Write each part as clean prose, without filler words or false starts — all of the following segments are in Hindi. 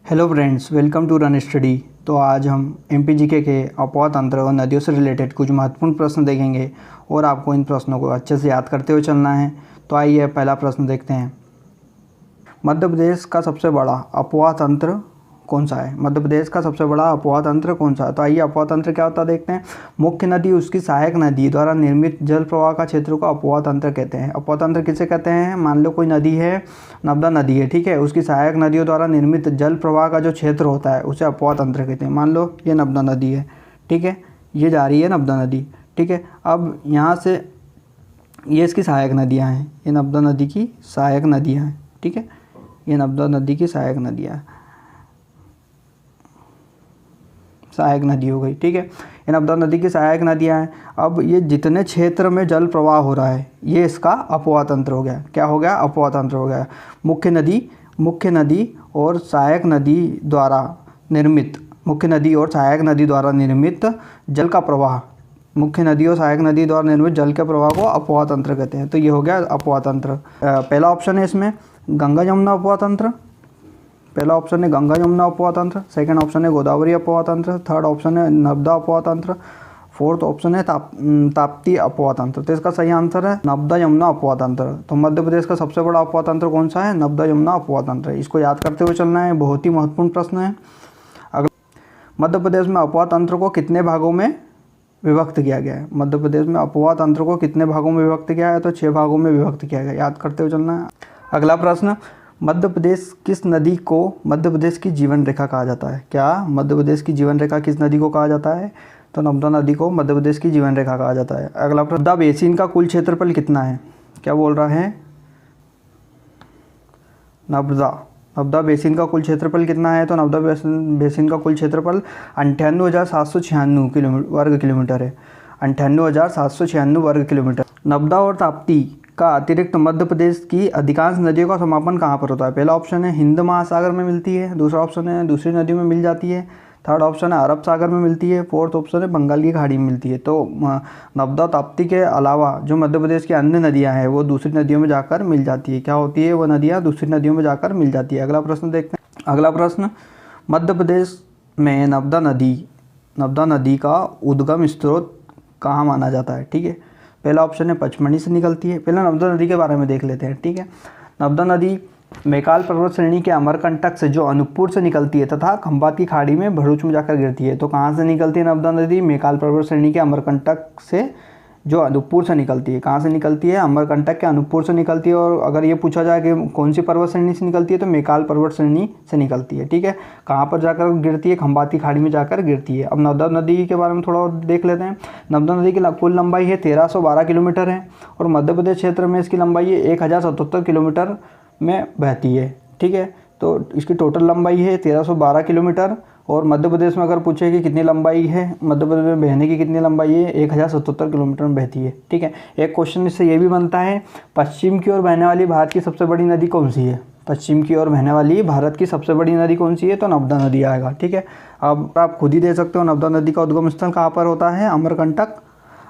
Hello friends, welcome to run study. तो आज हम एमपीजीके के अपवाह तंत्र और नदियों से रिलेटेड कुछ महत्वपूर्ण प्रश्न देखेंगे और आपको इन प्रश्नों को अच्छे से याद करते हुए चलना है। तो आइए पहला प्रश्न देखते हैं। मध्य प्रदेश का सबसे बड़ा अपवाह तंत्र कौन सा है? मध्य प्रदेश का सबसे बड़ा अपवाह तंत्र कौन सा है? तो आइए अपवाह तंत्र क्या होता है देखते हैं। मुख्य नदी उसकी सहायक नदी द्वारा निर्मित जल प्रवाह का क्षेत्र को अपवाह तंत्र कहते हैं। अपवाह तंत्र किसे कहते हैं? मान लो कोई नदी है, नर्मदा नदी है, ठीक है, उसकी सहायक नदियों द्वारा निर्मित जल प्रवाह का जो क्षेत्र होता है उसे अपवाह तंत्र कहते हैं। मान लो ये नर्मदा नदी है, ठीक है, ये जा रही है नर्मदा नदी, ठीक है। अब यहाँ से ये इसकी सहायक नदियाँ हैं, ये नर्मदा नदी की सहायक नदियाँ हैं, ठीक है, ये नर्मदा नदी की सहायक नदियाँ, सहायक नदी हो गई, ठीक है। ये नर्मदा नदी की सहायक नदियाँ हैं। अब ये जितने क्षेत्र में जल प्रवाह हो रहा है ये इसका अपवाह तंत्र हो गया। क्या हो गया? अपवाह तंत्र हो गया। मुख्य नदी और सहायक नदी द्वारा निर्मित जल का प्रवाह, मुख्य नदी और सहायक नदी द्वारा निर्मित जल के प्रवाह को अपवाह तंत्र कहते हैं। तो ये हो गया अपवाह तंत्र। पहला ऑप्शन है इसमें गंगा जमुना अपवाह तंत्र। पहला ऑप्शन है गंगा यमुना अपवाह तंत्र, सेकंड ऑप्शन है गोदावरी अपवाह तंत्र, थर्ड ऑप्शन है नर्मदा अपवाह तंत्र, फोर्थ ऑप्शन है ताप्ती अपवाह तंत्र। तो इसका सही आंसर है नर्मदा यमुना अपवाह तंत्र। तो मध्य प्रदेश का सबसे बड़ा अपवाह तंत्र कौन सा है? नर्मदा यमुना अपवाह तंत्र। इसको याद करते हुए चलना है, बहुत ही महत्वपूर्ण प्रश्न है। अगला, मध्य प्रदेश में अपवाह तंत्र को कितने भागों में विभक्त किया गया है? मध्य प्रदेश में अपवाह तंत्र को कितने भागों में विभक्त किया है? तो 6 भागों में विभक्त किया गया। याद करते हुए चलना है। अगला प्रश्न, मध्य प्रदेश किस नदी को मध्य प्रदेश की जीवन रेखा कहा जाता है? क्या मध्य प्रदेश की जीवन रेखा किस नदी को कहा जाता है? तो नर्मदा नदी को मध्य प्रदेश की जीवन रेखा कहा जाता है। अगला प्रश्न, नर्मदा बेसिन का कुल क्षेत्रफल कितना है? क्या बोल रहा है? नर्मदा बेसिन का कुल क्षेत्रफल कितना है? तो नर्मदा बेसिन का कुल क्षेत्रफल 98,796 वर्ग किलोमीटर है। 98,796 वर्ग किलोमीटर। नर्मदा और ताप्ती का अतिरिक्त मध्य प्रदेश की अधिकांश नदियों का समापन कहाँ पर होता है? पहला ऑप्शन है हिंद महासागर में मिलती है, दूसरा ऑप्शन है दूसरी नदियों में मिल जाती है, थर्ड ऑप्शन है अरब सागर में मिलती है, फोर्थ ऑप्शन है बंगाल की खाड़ी में मिलती है। तो नर्मदा ताप्ती के अलावा जो मध्य प्रदेश की अन्य नदियाँ हैं वो दूसरी नदियों में जाकर मिल जाती है। क्या होती है? वो नदियाँ दूसरी नदियों में जाकर मिल जाती है। अगला प्रश्न देखते हैं। अगला प्रश्न, मध्य प्रदेश में नर्मदा नदी का उद्गम स्रोत कहाँ माना जाता है? ठीक है, पहला ऑप्शन है पचमढ़ी से निकलती है। पहले नर्मदा नदी के बारे में देख लेते हैं, ठीक है। नर्मदा नदी मैकाल पर्वत श्रेणी के अमरकंटक से जो अनूपपुर से निकलती है तथा खंभात की खाड़ी में भरूच में जाकर गिरती है। तो कहाँ से निकलती है नर्मदा नदी? मैकाल पर्वत श्रेणी के अमरकंटक से जो अनूपपुर से निकलती है। कहाँ से निकलती है? अमरकंटक के अनूपपुर से निकलती है। और अगर ये पूछा जाए कि कौन सी पर्वत श्रेणी से निकलती है तो मैकाल पर्वत श्रेणी से निकलती है, ठीक है। कहाँ पर जाकर गिरती है? खंभात की खाड़ी में जाकर गिरती है। अब नर्मदा नदी के बारे में थोड़ा और देख लेते हैं। नर्मदा नदी की कुल लंबाई है 1312 किलोमीटर है और मध्य प्रदेश क्षेत्र में इसकी लंबाई है 1077 किलोमीटर में बहती है, ठीक है। तो इसकी टोटल लंबाई है 1312 किलोमीटर और मध्य प्रदेश में अगर पूछे कि कितनी लंबाई है, मध्य प्रदेश में बहने की कितनी लंबाई है? 1077 किलोमीटर में बहती है, ठीक है। एक क्वेश्चन इससे ये भी बनता है, पश्चिम की ओर बहने वाली भारत की सबसे बड़ी नदी कौन सी है? पश्चिम की ओर बहने वाली भारत की सबसे बड़ी नदी कौन सी है? तो नर्मदा नदी आएगा, ठीक है। अब आप खुद ही दे सकते हो नर्मदा नदी का उद्गम स्थल कहाँ पर होता है?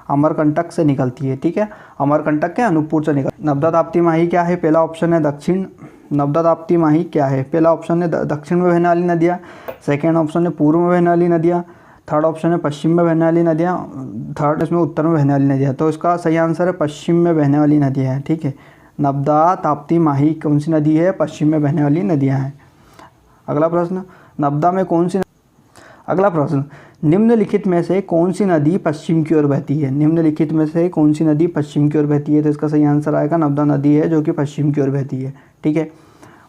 अमरकंटक से निकलती है, ठीक है। अमरकंटक के अनूपपुर से नर्मदा ताप्ती माही क्या है? पहला ऑप्शन है दक्षिण। नर्मदा ताप्ती माही क्या है? पहला ऑप्शन है दक्षिण में बहने वाली नदियाँ, सेकेंड ऑप्शन है पूर्व में बहने वाली नदियाँ, थर्ड ऑप्शन है पश्चिम में बहने वाली नदियाँ, थर्ड इसमें उत्तर में बहने वाली नदियाँ। तो इसका सही आंसर है पश्चिम में बहने वाली नदियाँ हैं, ठीक है। नर्मदा ताप्ती माही कौन सी नदी है? पश्चिम में बहने वाली नदियाँ हैं। अगला प्रश्न, अगला प्रश्न, निम्नलिखित में से कौन सी नदी पश्चिम की ओर बहती है? निम्नलिखित में से कौन सी नदी पश्चिम की ओर बहती है? तो इसका सही आंसर आएगा नर्मदा नदी है जो कि पश्चिम की ओर बहती है, ठीक है।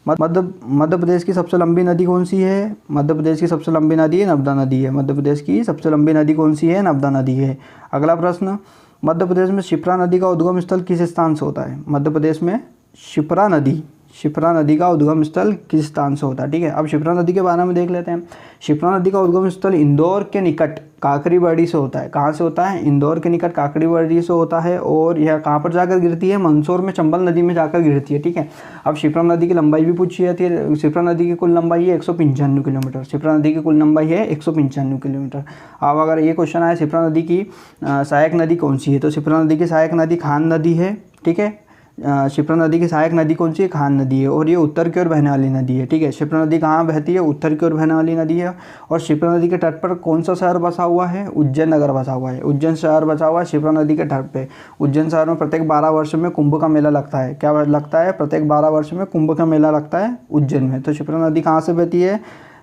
मध्य प्रदेश की सबसे लंबी नदी कौन सी है? मध्य प्रदेश की सबसे लंबी नदी नर्मदा नदी है। मध्य प्रदेश की सबसे लंबी नदी कौन सी है? नर्मदा नदी है। अगला प्रश्न, मध्य प्रदेश में शिप्रा नदी का उद्गम स्थल किस स्थान से होता है? मध्य प्रदेश में शिप्रा नदी का उद्गम स्थल किस स्थान से होता है? ठीक है। अब शिप्रा नदी के बारे में देख लेते हैं। शिप्रा नदी का उद्गम स्थल इंदौर के निकट काकड़ीबाड़ी से होता है। कहाँ से होता है? इंदौर के निकट काकड़ीबाड़ी से होता है और यह कहाँ पर जाकर गिरती है? मंदसौर में चंबल नदी में जाकर गिरती है, ठीक है। अब शिप्रा नदी की लंबाई भी पूछी जाती है। शिप्रा नदी की कुल लंबाई है 195 किलोमीटर। शिप्रा नदी की कुल लंबाई है 195 किलोमीटर। अब अगर ये क्वेश्चन आए शिप्रा नदी की सहायक नदी कौन सी है? तो शिप्रा नदी की सहायक नदी खान नदी है, ठीक है। शिप्रा नदी की सहायक नदी कौन सी है? खान नदी है, और ये उत्तर की ओर बहने वाली नदी है। ठीक है, शिप्रा नदी कहाँ बहती है? उत्तर की ओर बहने वाली नदी है। और शिप्रा नदी के तट पर कौन सा शहर बसा हुआ है? उज्जैन नगर बसा हुआ है। उज्जैन शहर बसा हुआ है शिप्रा नदी के तट पे। उज्जैन शहर में प्रत्येक 12 वर्ष में कुंभ का मेला लगता है। क्या लगता है? प्रत्येक 12 वर्ष में कुंभ का मेला लगता है उज्जैन में। तो शिप्रा नदी कहाँ से बहती है?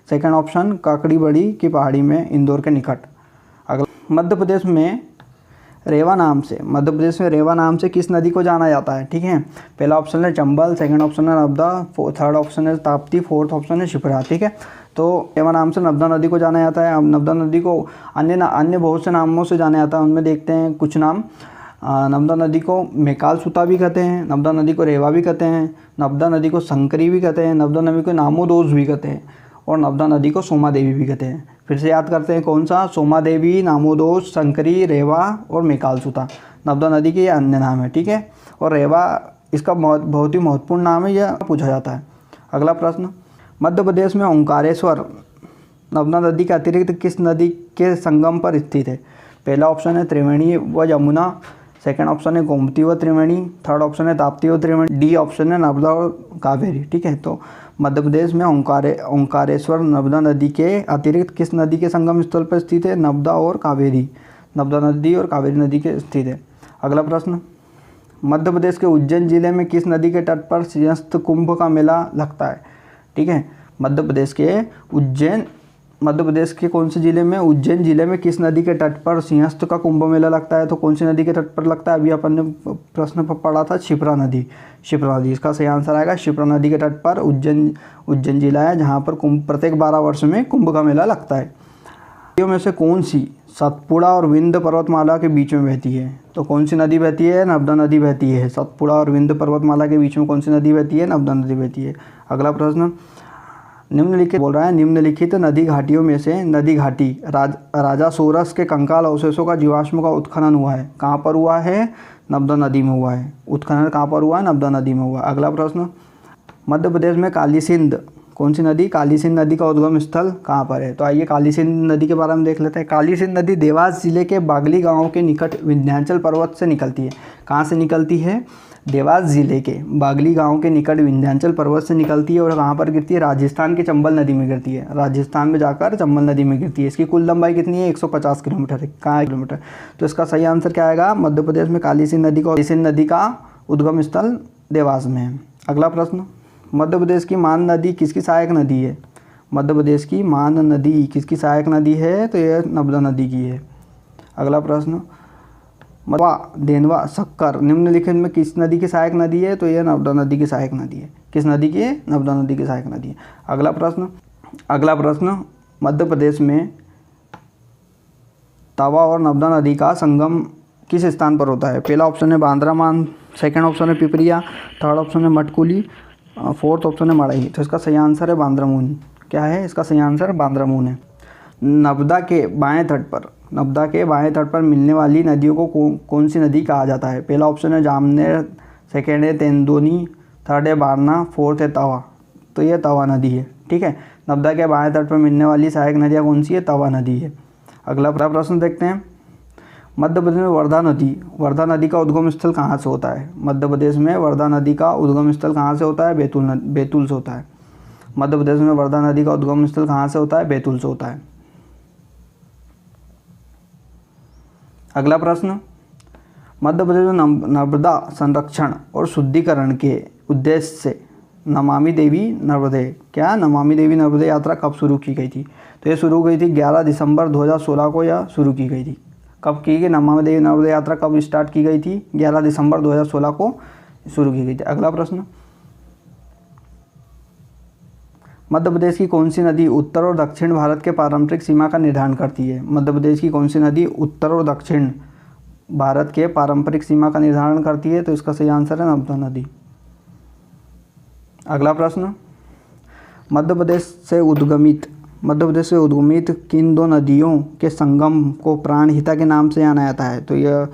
सेकेंड ऑप्शन, काकड़ी बड़ी की पहाड़ी में, इंदौर के निकट। अगला, मध्य प्रदेश में रेवा नाम से किस नदी को जाना जाता है? ठीक है, पहला ऑप्शन है चंबल, सेकंड ऑप्शन है नर्मदा, थर्ड ऑप्शन है ताप्ती, फोर्थ ऑप्शन है शिप्रा। ठीक है, तो रेवा नाम से नर्मदा नदी को जाना जाता है। अब नर्मदा नदी को अन्य बहुत से नामों से जाना जाता है। उनमें देखते हैं कुछ नाम। नर्मदा नदी को मेकाल सुता भी कहते हैं, नर्मदा नदी को रेवा भी कहते हैं, नर्मदा नदी को संकरी भी कहते हैं, नर्मदा नदी को नामोदोस भी कहते हैं, और नर्मदा नदी को सोमा देवी भी कहते हैं। फिर से याद करते हैं कौन सा? सोमा देवी, नामोदोस, संकरी, रेवा और मेकाल सुता नर्मदा नदी के ये अन्य नाम है। ठीक है, और रेवा इसका बहुत ही महत्वपूर्ण नाम है, यह पूछा जाता है। अगला प्रश्न, मध्य प्रदेश में ओंकारेश्वर नर्मदा नदी के अतिरिक्त किस नदी के संगम पर स्थित है? पहला ऑप्शन है त्रिवेणी व यमुना, सेकंड ऑप्शन है गोमती व त्रिवेणी, थर्ड ऑप्शन है ताप्ती व त्रिवेणी, डी ऑप्शन है नर्मदा और कावेरी। ठीक है, तो मध्य प्रदेश में ओंकारेश्वर नर्मदा नदी के अतिरिक्त किस नदी के संगम स्थल पर स्थित है? नर्मदा और कावेरी नदी के स्थित है। अगला प्रश्न, मध्य प्रदेश के उज्जैन जिले में किस नदी के तट पर सिंहस्थ कुंभ का मेला लगता है? ठीक है, मध्य प्रदेश के कौन से जिले में? उज्जैन जिले में किस नदी के तट पर सिंहस्थ का कुंभ मेला लगता है? तो कौन सी नदी के तट पर लगता है? अभी अपन ने प्रश्न पर पढ़ा था शिप्रा नदी। इसका सही आंसर आएगा शिप्रा नदी के तट पर उज्जैन जिला है, जहाँ पर प्रत्येक 12 वर्ष में कुंभ का मेला लगता है। नदियों में से कौन सी सतपुड़ा और विंध्य पर्वतमाला के बीच में बहती है? तो कौन सी नदी बहती है? नर्मदा नदी बहती है। सतपुड़ा और विंध्य पर्वतमाला के बीच में कौन सी नदी बहती है? नर्मदा नदी बहती है। अगला प्रश्न, निम्नलिखित नदी घाटियों में से नदी घाटी राजा सोरस के कंकाल अवशेषों का जीवाश्म का उत्खनन हुआ है, कहाँ पर हुआ है? नर्मदा नदी में हुआ है। उत्खनन कहाँ पर हुआ है? नर्मदा नदी में हुआ। अगला प्रश्न, मध्य प्रदेश में काली सिंध कौन सी नदी? काली सिंध नदी का उद्गम स्थल कहाँ पर है? तो आइए काली सिंध नदी के बारे में देख लेते हैं। काली सिंध नदी देवास जिले के बागली गांव के निकट विंध्याचल पर्वत से निकलती है। कहाँ से निकलती है? देवास जिले के बागली गांव के निकट विंध्याचल पर्वत से निकलती है। और कहाँ पर गिरती है? राजस्थान के चंबल नदी में गिरती है। राजस्थान में जाकर चंबल नदी में गिरती है। इसकी कुल लंबाई कितनी है? 150 किलोमीटर है। कहाँ है किलोमीटर? तो इसका सही आंसर क्या आएगा? मध्य प्रदेश में काली सिंध नदी का उद्गम स्थल देवास में है। अगला प्रश्न, मध्य प्रदेश की मान नदी किसकी सहायक नदी है? मध्य प्रदेश की मान नदी किसकी सहायक नदी है? तो यह नर्मदा नदी की है। अगला प्रश्न, देनवा शक्कर निम्नलिखित में किस नदी की सहायक नदी है? तो यह नर्मदा नदी की सहायक नदी है। किस नदी की? नर्मदा नदी की सहायक नदी है। अगला प्रश्न, मध्य प्रदेश में तवा और नर्मदा नदी का संगम किस स्थान पर होता है? पहला ऑप्शन है बांद्रामान, सेकंड ऑप्शन है पिपरिया, थर्ड ऑप्शन है मटकुली, फोर्थ ऑप्शन है मड़ई। तो इसका सही आंसर है बांद्रामून। क्या है इसका सही आंसर? बांद्रामून है। नर्मदा के बाएं तट पर मिलने वाली नदियों को कौन सी नदी कहा जाता है? पहला ऑप्शन है जामनेर, सेकेंड है तेंदुनी, थर्ड है बारना, फोर्थ है तवा। तो ये तवा नदी है। ठीक है, नर्मदा के बाएं तट पर मिलने वाली सहायक नदियाँ कौन सी है? तवा नदी है। अगला प्रश्न देखते हैं, मध्य प्रदेश में वर्धा नदी का उद्गम स्थल कहाँ से होता है? मध्य प्रदेश में वर्धा नदी का उद्गम स्थल कहाँ से होता है? बैतूल से होता है। मध्य प्रदेश में वर्धा नदी का उद्गम स्थल कहाँ से होता है? बैतूल से होता है। अगला प्रश्न, मध्य प्रदेश में नर्मदा संरक्षण और शुद्धिकरण के उद्देश्य से नमामि देवी नर्मदे यात्रा कब शुरू की गई थी? तो ये शुरू गई थी 11 दिसंबर 2016 को यह शुरू की गई थी। कब की गई? नमामि देवी नर्मदे यात्रा कब स्टार्ट की गई थी? 11 दिसंबर 2016 को शुरू की गई थी। अगला प्रश्न, मध्य प्रदेश की कौन सी नदी उत्तर और दक्षिण भारत के पारंपरिक सीमा का निर्धारण करती है? मध्य प्रदेश की कौन सी नदी उत्तर और दक्षिण भारत के पारंपरिक सीमा का निर्धारण करती है? तो इसका सही आंसर है नर्मदा नदी। अगला प्रश्न, मध्य प्रदेश से उद्गमित किन दो नदियों के संगम को प्राणहिता के नाम से जाना जाता है? तो यह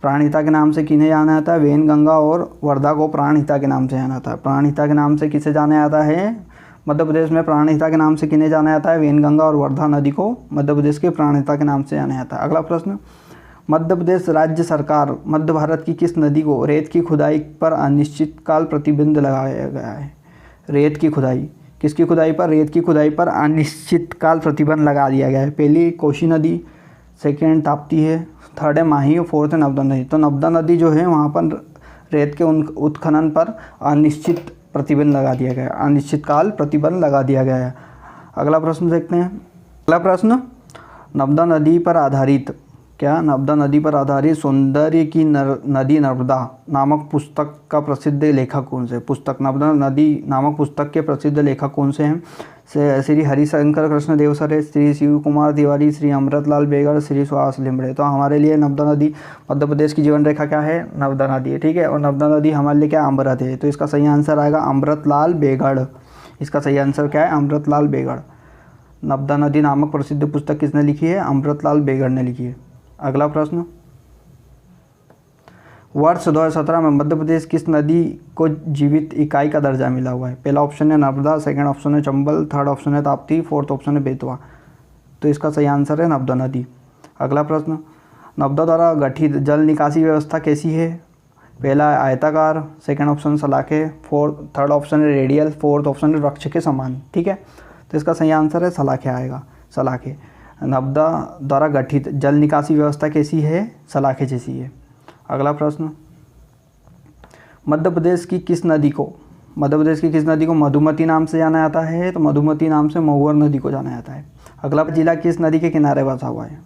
प्राणहिता के नाम से किन्हें जाना जाता है? वैनगंगा और वर्धा को प्राणहिता के नाम से जाना जाता है। प्राणहिता के नाम से किसे जाना जाता है? मध्य प्रदेश में प्राणहिता के नाम से किन्हें जाना जाता है? वैनगंगा और वर्धा नदी को मध्य प्रदेश के प्राणहिता के नाम से जाना जाता है। अगला प्रश्न, मध्य प्रदेश राज्य सरकार मध्य भारत की किस नदी को रेत की खुदाई पर अनिश्चितकाल प्रतिबंध लगाया गया है? रेत की खुदाई, किसकी खुदाई पर? रेत की खुदाई पर अनिश्चितकाल प्रतिबंध लगा दिया गया है। पहली कोशी नदी, सेकेंड ताप्ती है, थर्ड है माही और फोर्थ है नर्मदा नदी। तो नर्मदा नदी जो है वहाँ पर रेत के उत्खनन पर अनिश्चित प्रतिबंध लगा दिया गया है, अनिश्चितकाल प्रतिबंध लगा दिया गया है। अगला प्रश्न देखते हैं। अगला प्रश्न, नर्मदा नदी पर आधारित क्या नर्मदा नदी पर आधारित सौंदर्य की नदी नर्मदा नामक पुस्तक का प्रसिद्ध लेखक कौन से? पुस्तक नर्मदा नदी नामक पुस्तक के प्रसिद्ध लेखक कौन से हैं? श्री हरिशंकर कृष्ण देवसरे, श्री शिव कुमार तिवारी, श्री अमृतलाल बेगड़, श्री सुहास लिमड़े। तो हमारे लिए नर्मदा नदी मध्य प्रदेश की जीवन रेखा क्या है? नर्मदा नदी है, ठीक है। और नर्मदा नदी हमारे लिए क्या? अमृत है। तो इसका सही आंसर आएगा अमृतलाल बेगड़। इसका सही आंसर क्या है? अमृतलाल बेगड़। नर्मदा नदी नामक प्रसिद्ध पुस्तक किसने लिखी है? अमृतलाल बेगड़ ने लिखी है। अगला प्रश्न, वर्ष 2017 में मध्य प्रदेश किस नदी को जीवित इकाई का दर्जा मिला हुआ है? पहला ऑप्शन है नर्मदा, सेकंड ऑप्शन है चंबल, थर्ड ऑप्शन है ताप्ती, फोर्थ ऑप्शन है बेतवा। तो इसका सही आंसर है नर्मदा नदी। अगला प्रश्न, नर्मदा द्वारा गठित जल निकासी व्यवस्था कैसी है? पहला है आयताकार, सेकंड ऑप्शन सलाखे, थर्ड ऑप्शन है रेडियल, फोर्थ ऑप्शन है वृक्ष के समान, ठीक है। तो इसका सही आंसर है सलाखे आएगा, सलाखे। नर्मदा द्वारा गठित जल निकासी व्यवस्था कैसी है? सलाखे जैसी है। अगला प्रश्न, मध्य प्रदेश की किस नदी को मधुमती नाम से जाना जाता है? तो मधुमती नाम से महुवर नदी को जाना जाता है। अगला जिला किस नदी के किनारे बसा हुआ है?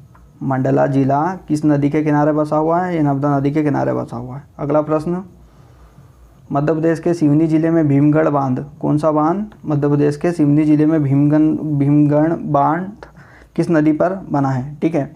मंडला जिला किस नदी के किनारे बसा हुआ है? ये नर्मदा नदी के किनारे बसा हुआ है। अगला प्रश्न, मध्य प्रदेश के सिवनी जिले में भीमगढ़ बांध, कौन सा बांध? मध्य प्रदेश के सिवनी जिले में भीमगढ़ बांध किस नदी पर बना है? ठीक है,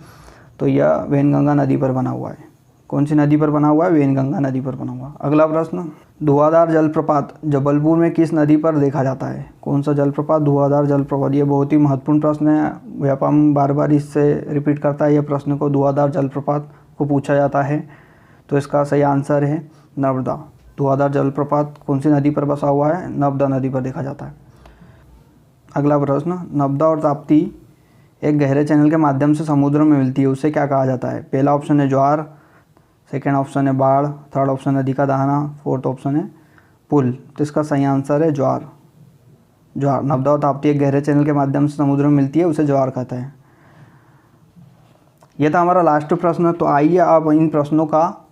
तो यह वैनगंगा नदी पर बना हुआ है। कौन सी नदी पर बना हुआ है? वैनगंगा नदी पर बना हुआ। अगला प्रश्न, धुआंधार जलप्रपात जबलपुर में किस नदी पर देखा जाता है? कौन सा जलप्रपात? धुआंधार जलप्रपात। यह बहुत ही महत्वपूर्ण प्रश्न है, व्यापम बार बार इससे रिपीट करता है यह प्रश्न को, धुआंधार जलप्रपात को पूछा जाता है। तो इसका सही आंसर है नर्मदा। धुआंधार जलप्रपात कौन सी नदी पर बसा हुआ है? नर्मदा नदी पर देखा जाता है। अगला प्रश्न, नर्मदा और ताप्ती एक गहरे चैनल के माध्यम से समुद्र में मिलती है, उसे क्या कहा जाता है? पहला ऑप्शन है ज्वार, सेकेंड ऑप्शन है बाढ़, थर्ड ऑप्शन है नदी का दहाना, फोर्थ ऑप्शन है पुल। तो इसका सही आंसर है ज्वार। नर्मदा और ताप्ती एक गहरे चैनल के माध्यम से समुद्र में मिलती है, उसे ज्वार कहते हैं। यह था हमारा लास्ट प्रश्न। तो आइए आप इन प्रश्नों का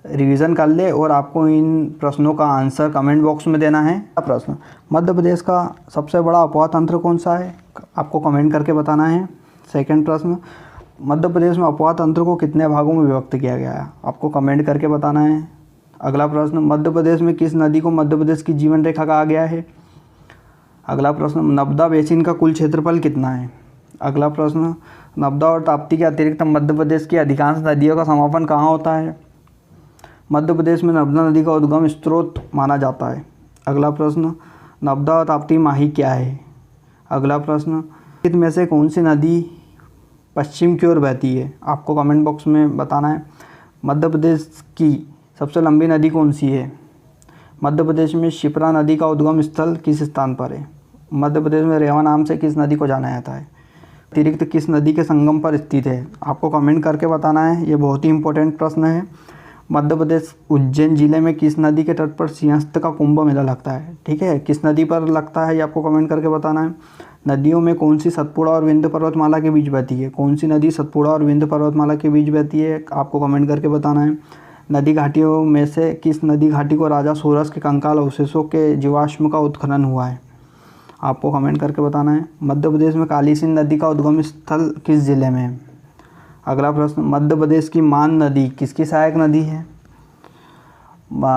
रिवीजन कर ले और आपको इन प्रश्नों का आंसर कमेंट बॉक्स में देना है। प्रश्न, मध्य प्रदेश का सबसे बड़ा अफवाह तंत्र कौन सा है? आपको कमेंट करके बताना है। सेकंड प्रश्न, मध्य प्रदेश में अफवाह तंत्र को कितने भागों में विभक्त किया गया है? आपको कमेंट करके बताना है। अगला प्रश्न, मध्य प्रदेश में किस नदी को मध्य प्रदेश की जीवन रेखा कहा गया है? अगला प्रश्न, नर्मदा बेसिन का कुल क्षेत्रफल कितना है? अगला प्रश्न, नर्मदा और ताप्ती के अतिरिक्त मध्य प्रदेश की अधिकांश नदियों का समापन कहाँ होता है? मध्य प्रदेश में नर्मदा नदी का उद्गम स्रोत माना जाता है। अगला प्रश्न, नर्मदा और ताप्ती माही क्या है? अगला प्रश्न, में से कौन सी नदी पश्चिम की ओर बहती है? आपको कमेंट बॉक्स में बताना है। मध्य प्रदेश की सबसे लंबी नदी कौन सी है? मध्य प्रदेश में शिप्रा नदी का उद्गम स्थल किस स्थान पर है? मध्य प्रदेश में रेवा नाम से किस नदी को जाना जाता है? अतिरिक्त किस नदी के संगम पर स्थित है? आपको कमेंट करके बताना है, ये बहुत ही इंपॉर्टेंट प्रश्न है। मध्य प्रदेश उज्जैन जिले में किस नदी के तट पर सिंहस्थ का कुंभ मेला लगता है? ठीक है, किस नदी पर लगता है ये आपको कमेंट करके बताना है। नदियों में कौन सी सतपुड़ा और विंध्य पर्वतमाला के बीच बहती है? कौन सी नदी सतपुड़ा और विंध्य पर्वतमाला के बीच बहती है? आपको कमेंट करके बताना है। नदी घाटियों में से किस नदी घाटी को राजा सोरस के कंकाल अवशेषों के जीवाश्म का उत्खनन हुआ है? आपको कमेंट करके बताना है। मध्य प्रदेश में काली सिंध नदी का उद्गम स्थल किस जिले में है? अगला प्रश्न, मध्य प्रदेश की मान नदी किसकी सहायक नदी है?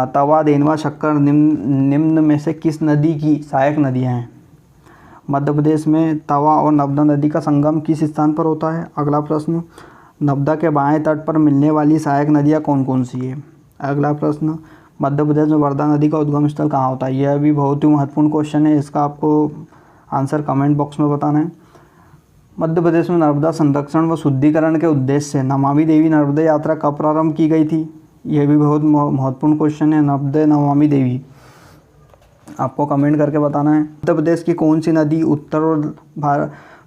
तवा, देनवा, शक्कर निम्न में से किस नदी की सहायक नदियाँ हैं? मध्य प्रदेश में तवा और नर्मदा नदी का संगम किस स्थान पर होता है? अगला प्रश्न, नर्मदा के बाएं तट पर मिलने वाली सहायक नदियाँ कौन कौन सी है? अगला प्रश्न, मध्य प्रदेश में वर्धा नदी का उद्गम स्थल कहाँ होता है? यह भी बहुत ही महत्वपूर्ण क्वेश्चन है, इसका आपको आंसर कमेंट बॉक्स में बताना है। मध्य प्रदेश में नर्मदा संरक्षण व शुद्धिकरण के उद्देश्य से नमामि देवी नर्मदा यात्रा कब प्रारंभ की गई थी? यह भी बहुत महत्वपूर्ण क्वेश्चन है। नमामि देवी आपको कमेंट करके बताना है। मध्य प्रदेश की कौन सी नदी उत्तर और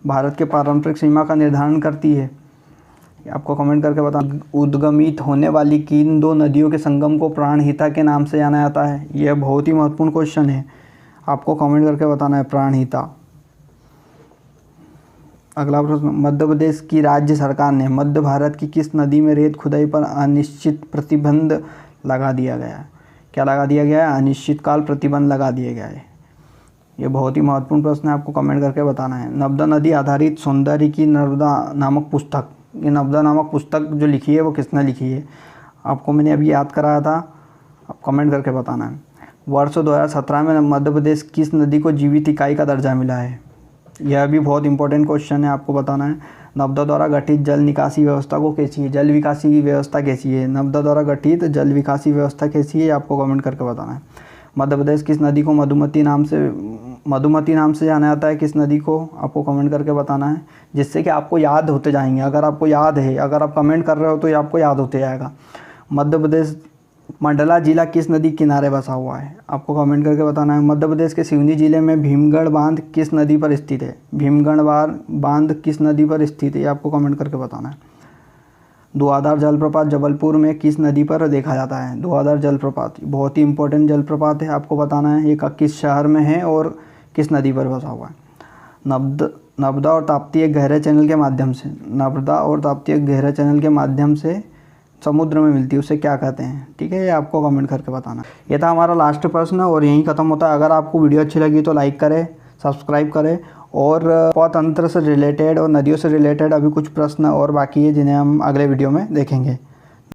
भारत के पारंपरिक सीमा का निर्धारण करती है? आपको कमेंट करके बताना। उद्गमित होने वाली किन 2 नदियों के संगम को प्राणहिता के नाम से जाना जाता है? यह बहुत ही महत्वपूर्ण क्वेश्चन है, आपको कमेंट करके बताना है, प्राणहिता। अगला प्रश्न, मध्य प्रदेश की राज्य सरकार ने मध्य भारत की किस नदी में रेत खुदाई पर अनिश्चित प्रतिबंध लगा दिया गया है? क्या लगा दिया गया है? अनिश्चितकाल प्रतिबंध लगा दिया गया है। ये बहुत ही महत्वपूर्ण प्रश्न है, आपको कमेंट करके बताना है। नर्मदा नदी आधारित सौंदर्य की नर्मदा नामक पुस्तक, ये नर्मदा नामक पुस्तक जो लिखी है वो किसने लिखी है? आपको मैंने अभी याद कराया था, आप कमेंट करके बताना है। वर्ष 2017 में मध्य प्रदेश किस नदी को जीवित इकाई का दर्जा मिला है? यह भी बहुत इंपॉर्टेंट क्वेश्चन है, आपको बताना है। नर्मदा द्वारा गठित जल निकासी व्यवस्था को कैसी है? जल विकासी व्यवस्था कैसी है? नर्मदा द्वारा गठित जल विकासी व्यवस्था कैसी है? आपको कमेंट करके बताना है। मध्य प्रदेश किस नदी को मधुमती नाम से जाना जाता है? किस नदी को? आपको कमेंट करके बताना है, जिससे कि आपको याद होते जाएंगे। अगर आपको याद है, अगर आप कमेंट कर रहे हो तो ये आपको याद होते जाएगा। मध्य प्रदेश मंडला जिला किस नदी किनारे बसा हुआ है? आपको कमेंट करके बताना है। मध्य प्रदेश के सिवनी जिले में भीमगढ़ बांध किस नदी पर स्थित है? भीमगढ़ बांध किस नदी पर स्थित है? आपको कमेंट करके बताना है। धुआंधार जलप्रपात जबलपुर में किस नदी पर देखा जाता है? धुआंधार जलप्रपात बहुत ही इंपॉर्टेंट जलप्रपात है, आपको बताना है ये किस शहर में है और किस नदी पर बसा हुआ है। नर्मदा और ताप्ती एक गहरे चैनल के माध्यम से, नर्मदा और ताप्ती एक गहरे चैनल के माध्यम से समुद्र में मिलती है, उसे क्या कहते हैं? ठीक है, ये आपको कमेंट करके बताना। ये था हमारा लास्ट प्रश्न और यहीं ख़त्म होता है। अगर आपको वीडियो अच्छी लगी तो लाइक करें, सब्सक्राइब करें। और पौधतंत्र से रिलेटेड और नदियों से रिलेटेड अभी कुछ प्रश्न और बाकी है जिन्हें हम अगले वीडियो में देखेंगे।